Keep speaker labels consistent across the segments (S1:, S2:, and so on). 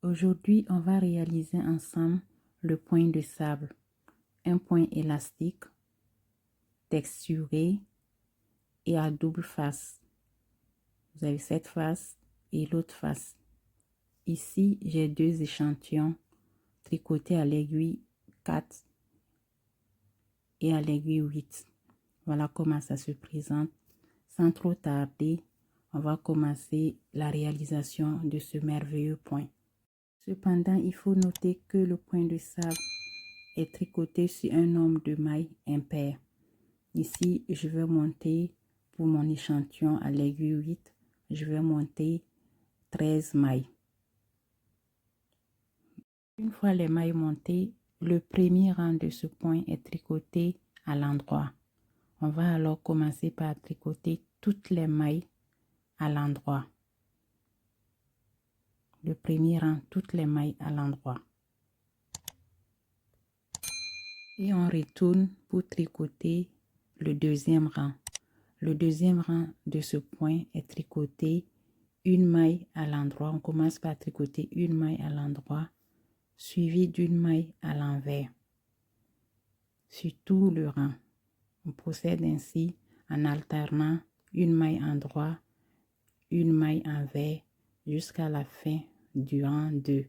S1: Aujourd'hui, on va réaliser ensemble le point de sable. Un point élastique, texturé et à double face. Vous avez cette face et l'autre face. Ici, j'ai deux échantillons tricotés à l'aiguille 4 et à l'aiguille 8. Voilà comment ça se présente. Sans trop tarder, on va commencer la réalisation de ce merveilleux point. Cependant, il faut noter que le point de sable est tricoté sur un nombre de mailles impair. Ici, je vais monter pour mon échantillon à l'aiguille 8, je vais monter 13 mailles. Une fois les mailles montées, le premier rang de ce point est tricoté à l'endroit. On va alors commencer par tricoter toutes les mailles à l'endroit. Le premier rang, toutes les mailles à l'endroit. Et on retourne pour tricoter le deuxième rang. Le deuxième rang de ce point est tricoté une maille à l'endroit. On commence par tricoter une maille à l'endroit, suivi d'une maille à l'envers. Sur tout le rang, on procède ainsi en alternant une maille endroit, une maille envers jusqu'à la fin du rang 2.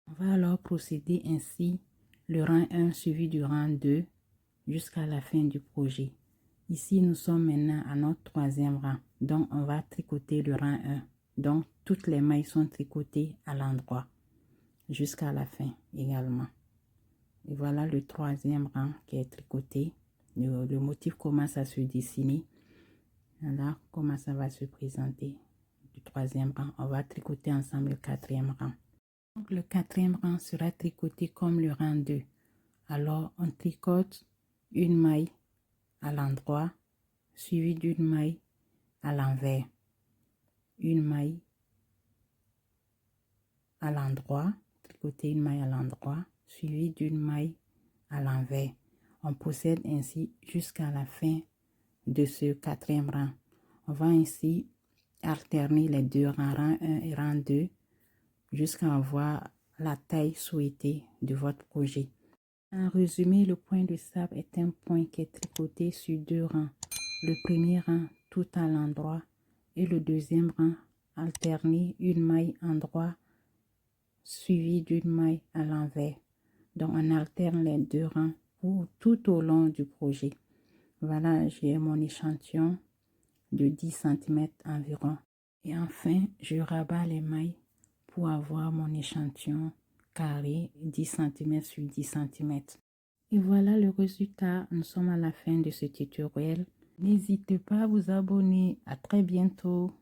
S1: On va alors procéder ainsi le rang 1 suivi du rang 2 jusqu'à la fin du projet. Ici, nous sommes maintenant à notre troisième rang. Donc, on va tricoter le rang 1. Donc, toutes les mailles sont tricotées à l'endroit jusqu'à la fin également. Et voilà le troisième rang qui est tricoté. Le motif commence à se dessiner. Voilà comment ça va se présenter. Du troisième rang, on va tricoter ensemble le quatrième rang. Donc, le quatrième rang sera tricoté comme le rang 2. Alors, on tricote une maille à l'endroit, suivi d'une maille à l'envers. Une maille à l'endroit, tricoter une maille à l'endroit, suivi d'une maille à l'envers. On procède ainsi jusqu'à la fin de ce quatrième rang. On va ainsi alterner les deux rangs, rang 1 et rang 2, jusqu'à avoir la taille souhaitée de votre projet. En résumé, le point de sable est un point qui est tricoté sur deux rangs. Le premier rang tout à l'endroit et le deuxième rang alterné une maille endroit suivie d'une maille à l'envers. Donc on alterne les deux rangs tout au long du projet. Voilà, j'ai mon échantillon de 10 cm environ. Et enfin, je rabats les mailles pour avoir mon échantillon carré 10 cm sur 10 cm. Et voilà le résultat. Nous sommes à la fin de ce tutoriel. N'hésitez pas à vous abonner. À très bientôt.